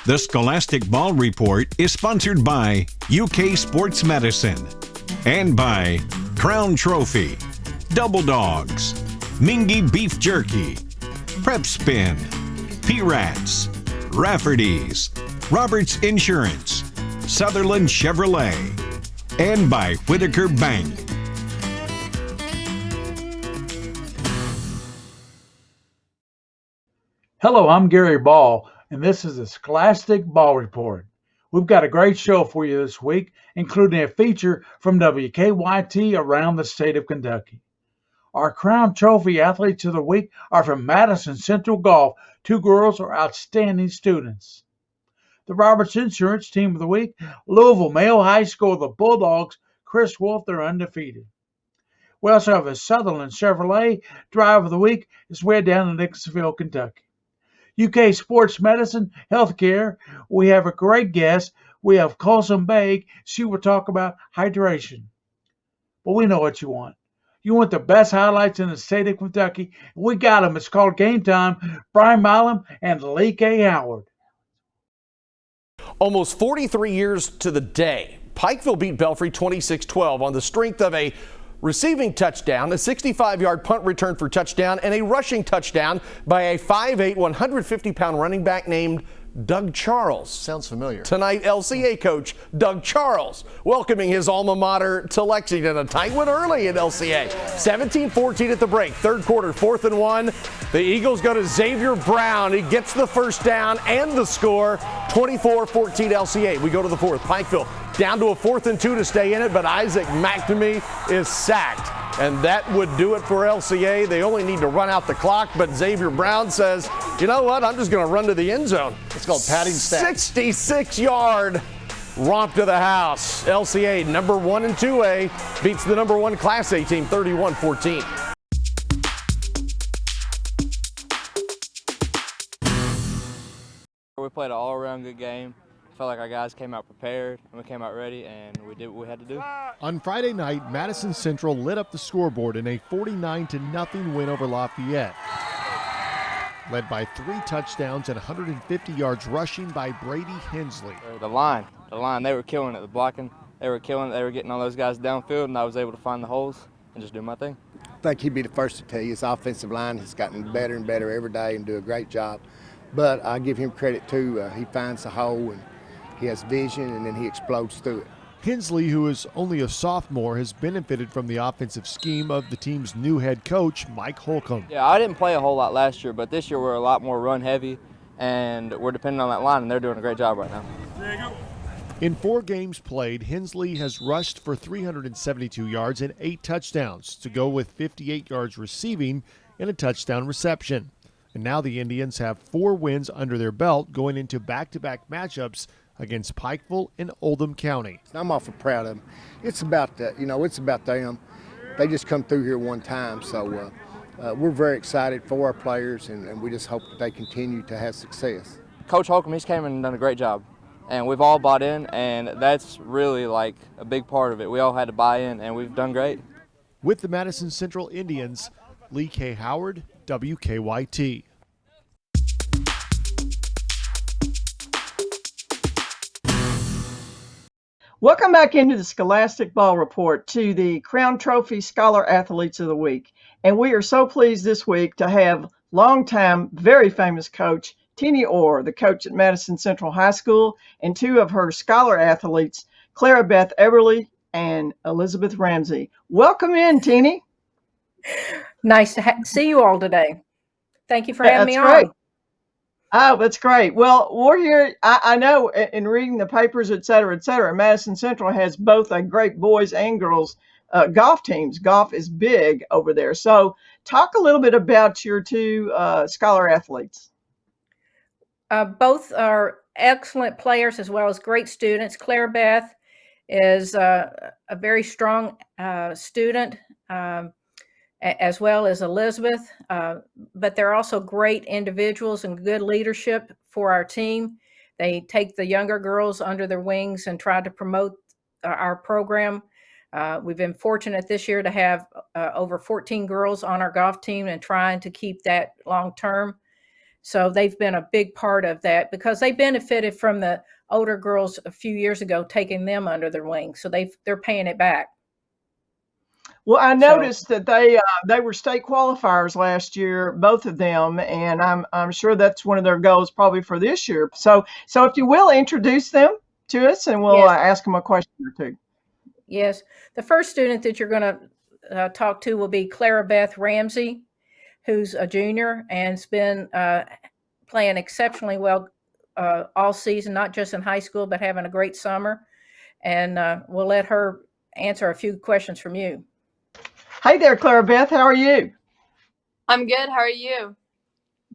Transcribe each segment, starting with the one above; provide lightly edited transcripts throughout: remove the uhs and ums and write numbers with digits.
The Scholastic Ball Report is sponsored by UK Sports Medicine and by Crown Trophy, Double Dogs, Mingy Beef Jerky, Prep Spin, P-Rats, Rafferty's, Roberts Insurance, Sutherland Chevrolet, and by Whitaker Bank. Hello, I'm Gary Ball, and this is the Scholastic Ball Report. We've got a great show for you this week, including a feature from WKYT around the state of Kentucky. Our Crown Trophy Athletes of the Week are from Madison Central Golf. 2 girls are outstanding students. The Roberts Insurance Team of the Week, Louisville Male High School, the Bulldogs, Chris Wolfe, they're undefeated. We also have a Sutherland Chevrolet Driver of the Week. It's way down in Lexington, Kentucky. UK Sports Medicine, Healthcare, we have a great guest. We have Colson Baig. She will talk about hydration. But we know what you want. You want the best highlights in the state of Kentucky. We got them. It's called Game Time. Brian Milam and Lee K. Howard. Almost 43 years to the day, Pikeville beat Belfry 26-12 on the strength of a receiving touchdown, a 65-yard punt return for touchdown, and a rushing touchdown by a 5'8", 150-pound running back named Doug Charles. Sounds familiar. Tonight, LCA coach Doug Charles welcoming his alma mater to Lexington. A tight one early in LCA. 17-14 at the break. Third quarter, 4th and 1. The Eagles go to Xavier Brown. He gets the first down and the score. 24-14 LCA. We go to the fourth. Pikeville down to a 4th and 2 to stay in it, but Isaac McNamee is sacked. And that would do it for LCA. They only need to run out the clock, but Xavier Brown says, you know what, I'm just going to run to the end zone. It's called padding stat. 66-yard romp to the house. LCA, number 1 in 2A, beats the number 1 Class A team 31-14. We played an all-around good game. Felt like our guys came out prepared and we came out ready and we did what we had to do. On Friday night, Madison Central lit up the scoreboard in a 49-0 win over Lafayette. Led by 3 touchdowns and 150 yards rushing by Brady Hensley. The line, they were killing it. The blocking, they were killing it. They were getting all those guys downfield and I was able to find the holes and just do my thing. I think he'd be the first to tell you his offensive line has gotten better and better every day and do a great job. But I give him credit too. He finds the hole and he has vision, and then he explodes through it. Hensley, who is only a sophomore, has benefited from the offensive scheme of the team's new head coach, Mike Holcomb. Yeah, I didn't play a whole lot last year, but this year we're a lot more run heavy, and we're depending on that line, and they're doing a great job right now. There you go. In 4 games played, Hensley has rushed for 372 yards and 8 touchdowns to go with 58 yards receiving and a touchdown reception. And now the Indians have 4 wins under their belt going into back-to-back matchups against Pikeville and Oldham County. I'm awful proud of them. It's about it's about them. They just come through here one time, so we're very excited for our players, and we just hope that they continue to have success. Coach Holcomb, he's came and done a great job, and we've all bought in, and that's really like a big part of it. We all had to buy in, and we've done great. With the Madison Central Indians, Lee K. Howard, WKYT. Welcome back into the Scholastic Ball Report to the Crown Trophy Scholar Athletes of the Week. And we are so pleased this week to have longtime, very famous coach, TENNYE Orr, the coach at Madison Central High School, and 2 of her scholar athletes, CLAIRA Beth EBERLE and Elizabeth Ramsey. Welcome in, TENNYE. Nice to see you all today. Thank you for having me great. on. Oh, that's great. Well, we're here. I know in reading the papers, et cetera, Madison Central has both a great boys and girls golf teams. Golf is big over there. So talk a little bit about your 2 scholar athletes. Both are excellent players as well as great students. CLAIRA Beth is a very strong student, as well as Elizabeth, but they're also great individuals and good leadership for our team. They take the younger girls under their wings and try to promote our program. We've been fortunate this year to have over 14 girls on our golf team and trying to keep that long term. So they've been a big part of that because they benefited from the older girls a few years ago taking them under their wing. So they're paying it back. Well, I noticed that they were state qualifiers last year, both of them, and I'm sure that's one of their goals probably for this year. So if you will, introduce them to us, and we'll ask them a question or two. Yes, the first student that you're going to talk to will be CLAIRA Beth Ramsey, who's a junior and's been playing exceptionally well all season, not just in high school, but having a great summer. And we'll let her answer a few questions from you. Hey there, CLAIRA Beth. How are you? I'm good. How are you?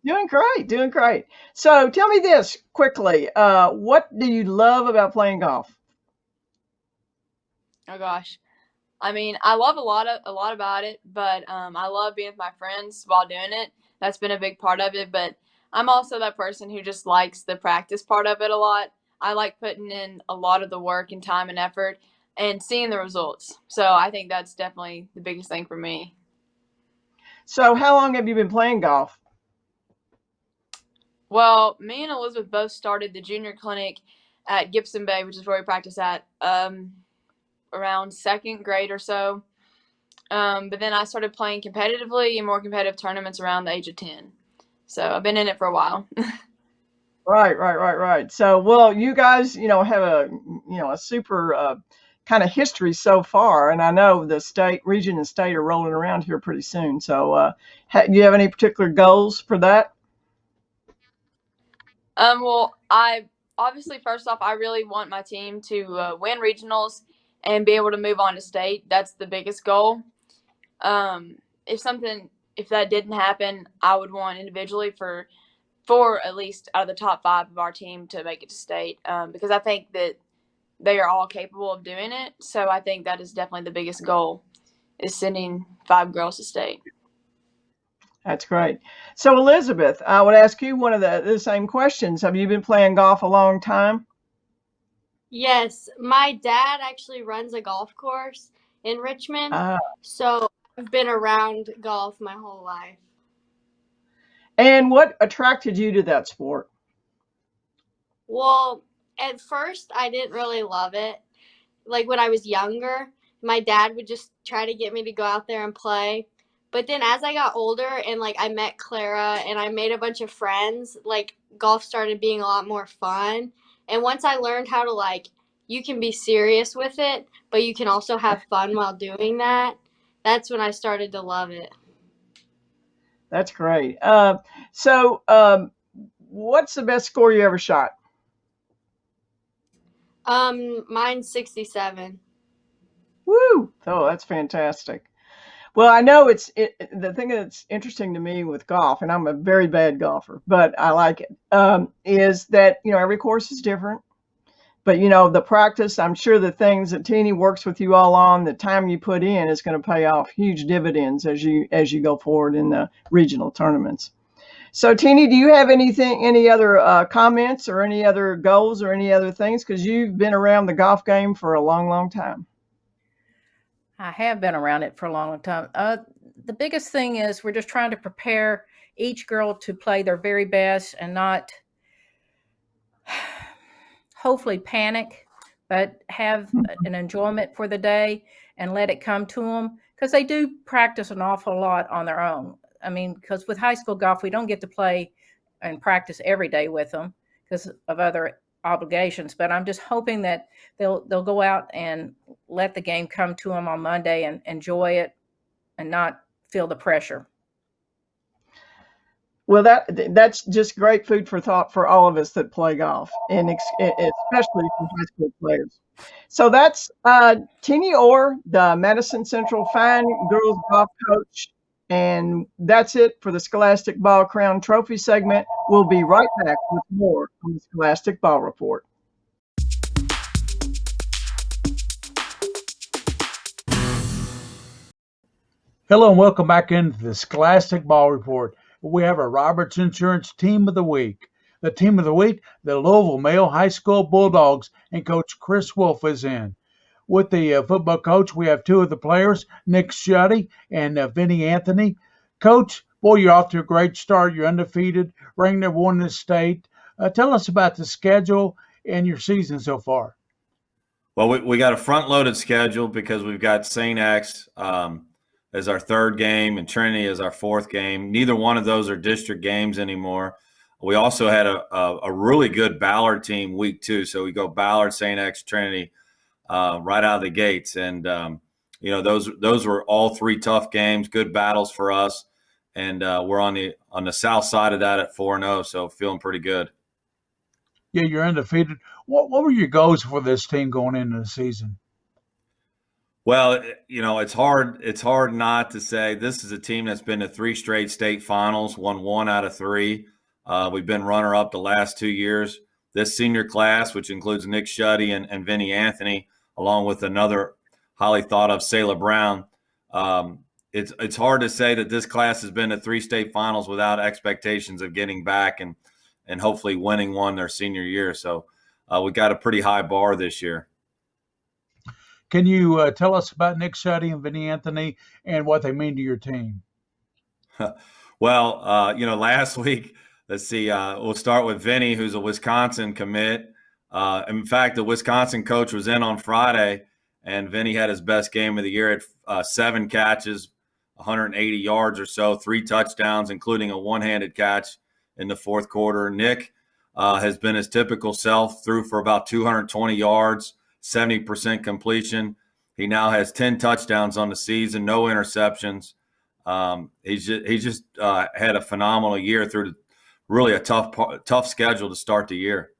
Doing great. Doing great. So tell me this quickly. What do you love about playing golf? Oh gosh. I mean, I love a lot about it, but I love being with my friends while doing it. That's been a big part of it, but I'm also that person who just likes the practice part of it a lot. I like putting in a lot of the work and time and effort and seeing the results. So I think that's definitely the biggest thing for me. So how long have you been playing golf? Well, me and Elizabeth both started the junior clinic at Gibson Bay, which is where we practice at, around second grade or so. But then I started playing competitively in more competitive tournaments around the age of 10. So I've been in it for a while. Right. So, well, you guys, have a super kind of history so far, and I know the state, region, and state are rolling around here pretty soon. So, do you have any particular goals for that? Well, I obviously, first off, I really want my team to win regionals and be able to move on to state. That's the biggest goal. If that didn't happen, I would want individually for at least out of the top 5 of our team to make it to state, because I think that they are all capable of doing it. So I think that is definitely the biggest goal, is sending 5 girls to state. That's great. So Elizabeth, I would ask you one of the same questions. Have you been playing golf a long time? Yes, my dad actually runs a golf course in Richmond, so I've been around golf my whole life. And what attracted you to that sport? Well, at first I didn't really love it. Like when I was younger, my dad would just try to get me to go out there and play. But then as I got older and I met CLAIRA and I made a bunch of friends, golf started being a lot more fun. And once I learned how to you can be serious with it, but you can also have fun while doing that, that's when I started to love it. That's great. So what's the best score you ever shot? Mine's 67. Woo! Oh, that's fantastic. Well, I know the thing that's interesting to me with golf, and I'm a very bad golfer, but I like it, is that, every course is different. But, the practice, I'm sure the things that TENNYE works with you all on, the time you put in is going to pay off huge dividends as you go forward in the regional tournaments. So, TENNYE, do you have any other comments or any other goals or any other things? Because you've been around the golf game for a long, long time. I have been around it for a long time. The biggest thing is we're just trying to prepare each girl to play their very best and not hopefully panic, but have an enjoyment for the day and let it come to them, because they do practice an awful lot on their own. I mean, because with high school golf, we don't get to play and practice every day with them because of other obligations, but I'm just hoping that they'll go out and let the game come to them on Monday and enjoy it and not feel the pressure. Well, that's just great food for thought for all of us that play golf, and especially for high school players. So that's TENNYE Orr, the Madison Central Fine Girls Golf Coach, and that's it for the Scholastic Ball Crown Trophy segment. We'll be right back with more on the Scholastic Ball Report. Hello and welcome back into the Scholastic Ball Report. We have a Roberts Insurance Team of the Week. The Team of the Week, the Louisville Male High School Bulldogs, and Coach Chris WOLFE is in. With the football coach, we have 2 of the players, Nick SHUTTE and Vinny Anthony. Coach, Boy, you're off to a great start. You're undefeated, ranked number one in the state. Tell us about the schedule and your season so far. Well, we got a front-loaded schedule because we've got St. X as our third game and Trinity as our fourth game. Neither one of those are district games anymore. We also had a really good Ballard team week 2. So we go Ballard, St. X, Trinity right out of the gates. And, those were all 3 tough games, good battles for us. And we're on the south side of that at 4-0, so feeling pretty good. Yeah, you're undefeated. What were your goals for this team going into the season? Well, it's hard not to say this is a team that's been to 3 straight state finals, won 1 out of 3. We've been runner-up the last 2 years. This senior class, which includes Nick Schutte and Vinny Anthony, along with another highly thought-of Selah Brown, it's hard to say that this class has been to 3 state finals without expectations of getting back and hopefully winning one their senior year. So we got a pretty high bar this year. Can you tell us about Nick Schutte and Vinny Anthony and what they mean to your team? Well, last week, let's see, we'll start with Vinny, who's a Wisconsin commit. In fact, the Wisconsin coach was in on Friday, and Vinny had his best game of the year at 7 catches, 180 yards or so, 3 touchdowns, including a one-handed catch in the fourth quarter. Nick has been his typical self, threw for about 220 yards, 70% completion. He now has 10 touchdowns on the season, no interceptions. He's just had a phenomenal year through really a tough schedule to start the year.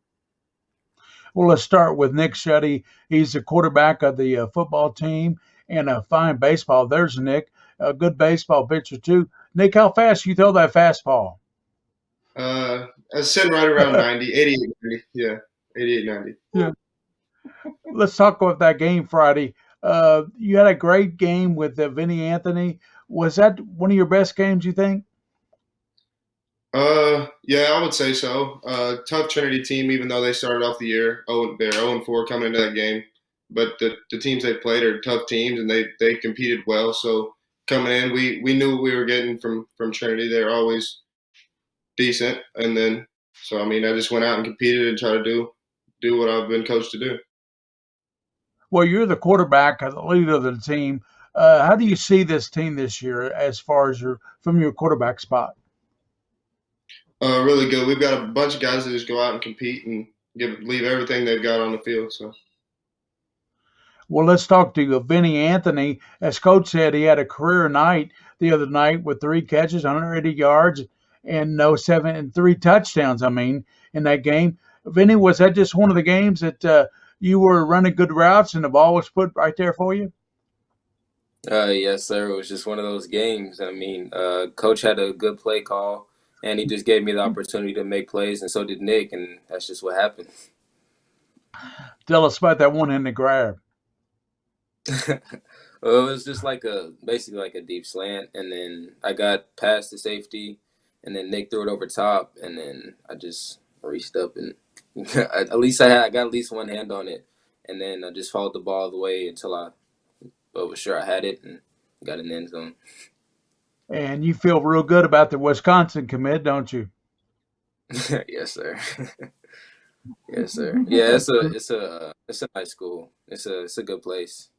Well, let's start with Nick Schutte. He's the quarterback of the football team and a fine baseball. There's Nick, a good baseball pitcher too. Nick, how fast you throw that fastball? I was sitting right around 90, 88, 90. Yeah, 88, 90. Yeah. Let's talk about that game Friday. You had a great game with Vinny Anthony. Was that one of your best games, you think? Yeah, I would say so. Tough Trinity team, even though they started off the year, they're 0-4 coming into that game. But the teams they played are tough teams, and they competed well. So coming in, we knew what we were getting from Trinity. They're always decent. And then, so, I just went out and competed and tried to do what I've been coached to do. Well, you're the quarterback, the leader of the team. How do you see this team this year as far as from your quarterback spot? Really good. We've got a bunch of guys that just go out and compete and leave everything they've got on the field. So, well, let's talk to Vinny Anthony. As Coach said, he had a career night the other night with 3 catches, 180 yards, and 3 touchdowns. In that game. Vinny, was that just one of the games that you were running good routes and the ball was put right there for you? Yes, sir. It was just one of those games. Coach had a good play call, and he just gave me the opportunity to make plays, and so did Nick, and that's just what happened. Tell us about that one-handed grab. Well, it was just basically like a deep slant, and then I got past the safety, and then Nick threw it over top, and then I just reached up and I got at least one hand on it, and then I just followed the ball all the way until I was sure I had it and got in the end zone. And you feel real good about the Wisconsin commit, don't you? Yes, sir. Yes, sir. Yeah, it's a nice school. It's a good place.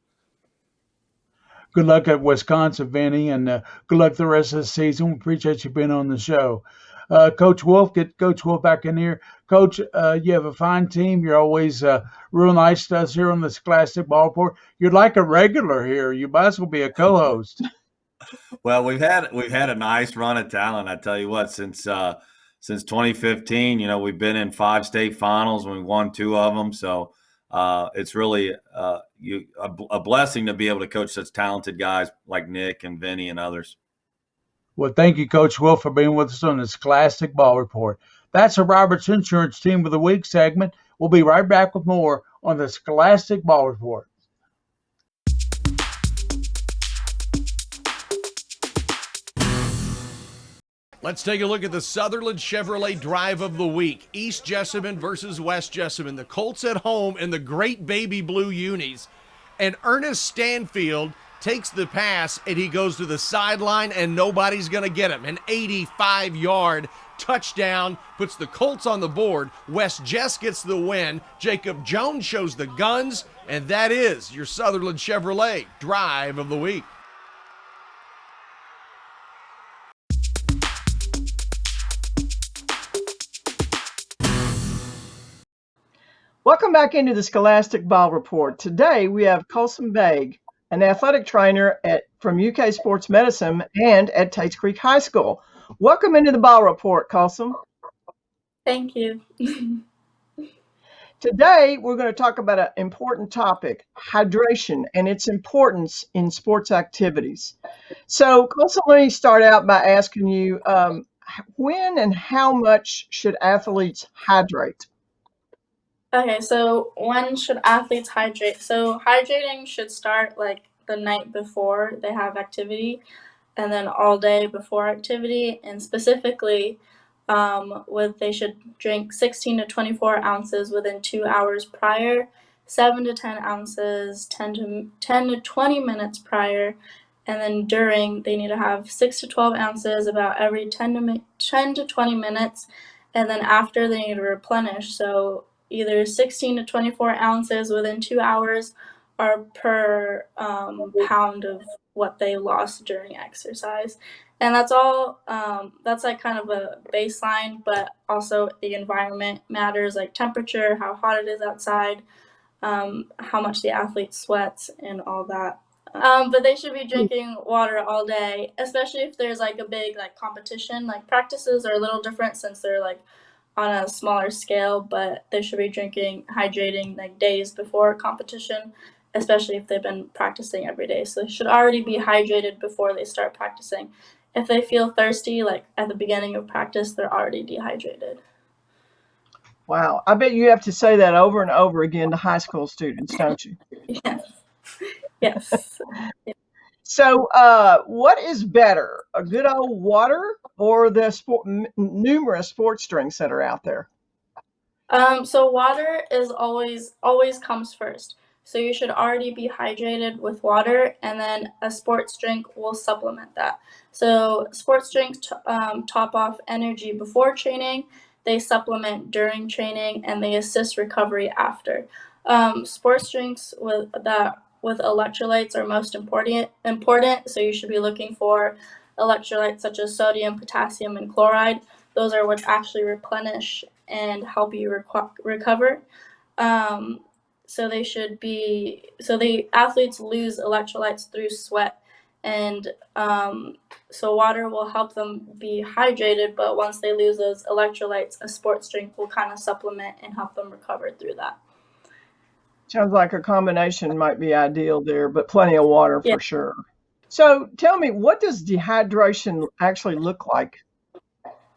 Good luck at Wisconsin, Vinny, and good luck the rest of the season. We appreciate you being on the show. Coach Wolfe, get Coach Wolfe back in here. Coach, you have a fine team. You're always real nice to us here on the Scholastic Ball Report. You're like a regular here. You might as well be a co-host. Well, we've had a nice run of talent. I tell you what, since 2015, we've been in 5 state finals and we won 2 of them. So it's really a blessing to be able to coach such talented guys like Nick and Vinny and others. Well, thank you, Coach Wolfe, for being with us on the Scholastic Ball Report. That's a Roberts Insurance Team of the Week segment. We'll be right back with more on the Scholastic Ball Report. Let's take a look at the Sutherland Chevrolet Drive of the Week. East Jessamine versus West Jessamine. The Colts at home in the great baby blue unis. And Ernest Stanfield takes the pass, and he goes to the sideline, and nobody's going to get him. An 85-yard touchdown puts the Colts on the board. Wes Jess gets the win. Jacob Jones shows the guns, and that is your Sutherland Chevrolet Drive of the Week. Welcome back into the Scholastic Ball Report. Today we have Colson Begg, an athletic trainer from UK Sports Medicine and at Tates Creek High School. Welcome into the Ball Report, Colson. Thank you. Today we're going to talk about an important topic, hydration and its importance in sports activities. So, Colson, let me start out by asking you, when and how much should athletes hydrate? Okay, so when should athletes hydrate? So hydrating should start like the night before they have activity and then all day before activity. And specifically, they should drink 16 to 24 ounces within 2 hours prior, 7 to 10 ounces 10 to 20 minutes prior, and then during they need to have 6 to 12 ounces about every 10 to 20 minutes, and then after they need to replenish. So either 16 to 24 ounces within 2 hours or per pound of what they lost during exercise. And that's all, that's like kind of a baseline, but also the environment matters, like temperature, how hot it is outside, how much the athlete sweats and all that. But they should be drinking water all day, especially if there's like a big like competition. Like practices are a little different since they're like on a smaller scale, but they should be hydrating like days before competition, especially if they've been practicing every day. So they should already be hydrated before they start practicing. If they feel thirsty, like at the beginning of practice, they're already dehydrated. Wow. I bet you have to say that over and over again to high school students, don't you? Yes. Yes. So what is better, a good old water or the numerous sports drinks that are out there? So water is always comes first. So you should already be hydrated with water, and then a sports drink will supplement that. So sports drinks top off energy before training, they supplement during training, and they assist recovery after. Sports drinks with electrolytes are most important. So you should be looking for electrolytes such as sodium, potassium, and chloride. Those are what actually replenish and help you recover. So the athletes lose electrolytes through sweat, and so water will help them be hydrated, but once they lose those electrolytes, a sports drink will kind of supplement and help them recover through that. Sounds like a combination might be ideal there, but plenty of water for sure. So tell me, what does dehydration actually look like?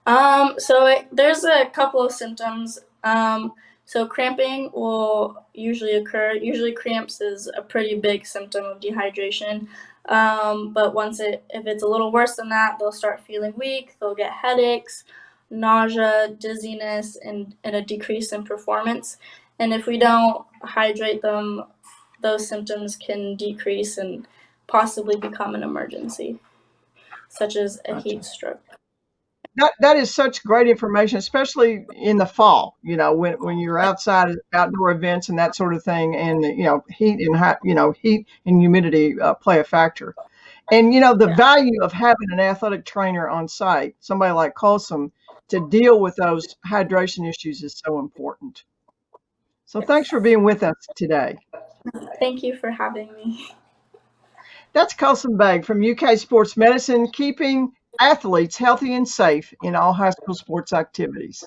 There's a couple of symptoms. So cramping will usually occur. Usually cramps is a pretty big symptom of dehydration. But if it's a little worse than that, they'll start feeling weak, they'll get headaches, nausea, dizziness, and a decrease in performance. And if we don't hydrate them, those symptoms can decrease and possibly become an emergency, such as a heat stroke. That is such great information, especially in the fall, when you're outside outdoor events and that sort of thing, and heat and humidity play a factor. And the value of having an athletic trainer on site, somebody like Colson, to deal with those hydration issues is so important. So thanks for being with us today. Thank you for having me. That's Colson Begg from UK Sports Medicine, keeping athletes healthy and safe in all high school sports activities.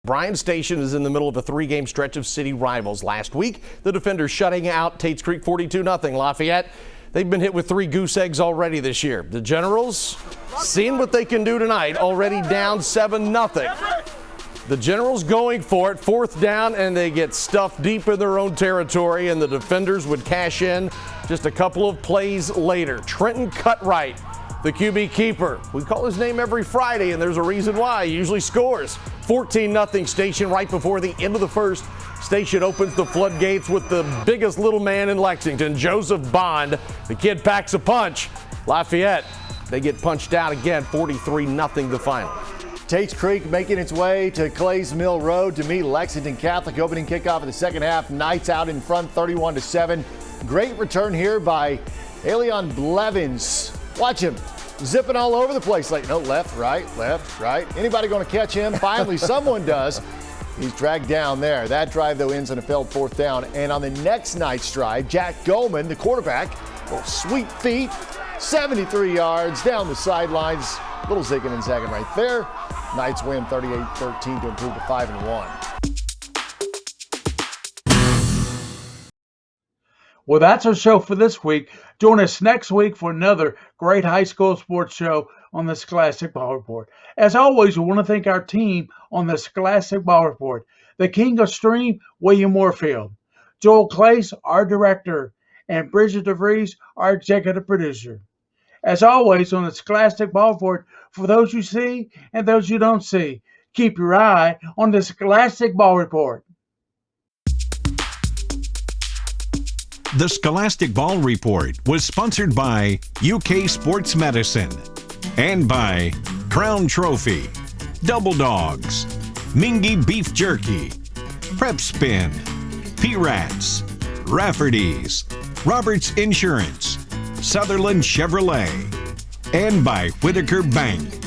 Bryan Station is in the middle of a 3-game stretch of city rivals. Last week, the defenders shutting out Tates Creek 42-0. Lafayette, they've been hit with 3 goose eggs already this year. The Generals, seeing what they can do tonight, already down 7-0. The Generals going for it, 4th down, and they get stuffed deep in their own territory, and the defenders would cash in just a couple of plays later. Trenton Cutright, the QB keeper. We call his name every Friday, and there's a reason why. He usually scores. 14-0 Station right before the end of the first. Station opens the floodgates with the biggest little man in Lexington, Joseph Bond. The kid packs a punch. Lafayette, they get punched out again, 43-0 the final. Tates Creek making its way to Clays Mill Road to meet Lexington Catholic. Opening kickoff of the second half. Knights out in front, 31-7. Great return here by Elion Blevins. Watch him zipping all over the place. Like, no, left, right. Anybody going to catch him? Finally, someone does. He's dragged down there. That drive, though, ends on a failed fourth down. And on the next Knights drive, Jack Goldman, the quarterback, sweet feet, 73 yards down the sidelines. Little zigging and zagging right there. Knights win 38-13 to improve to 5-1. Well, that's our show for this week. Join us next week for another great high school sports show on the Scholastic Ball Report. As always, we want to thank our team on the Scholastic Ball Report. The King of Stream, William Warfield. Joel Clace, our director. And BRIGID DEVRIES, our executive producer. As always, on the Scholastic Ball Report, for those you see and those you don't see, keep your eye on the Scholastic Ball Report. The Scholastic Ball Report was sponsored by UK Sports Medicine and by Crown Trophy, Double Dogs, Mingy Beef Jerky, Prep Spin, P-Rats, Rafferty's, Roberts Insurance, Sutherland Chevrolet, and by Whitaker Bank.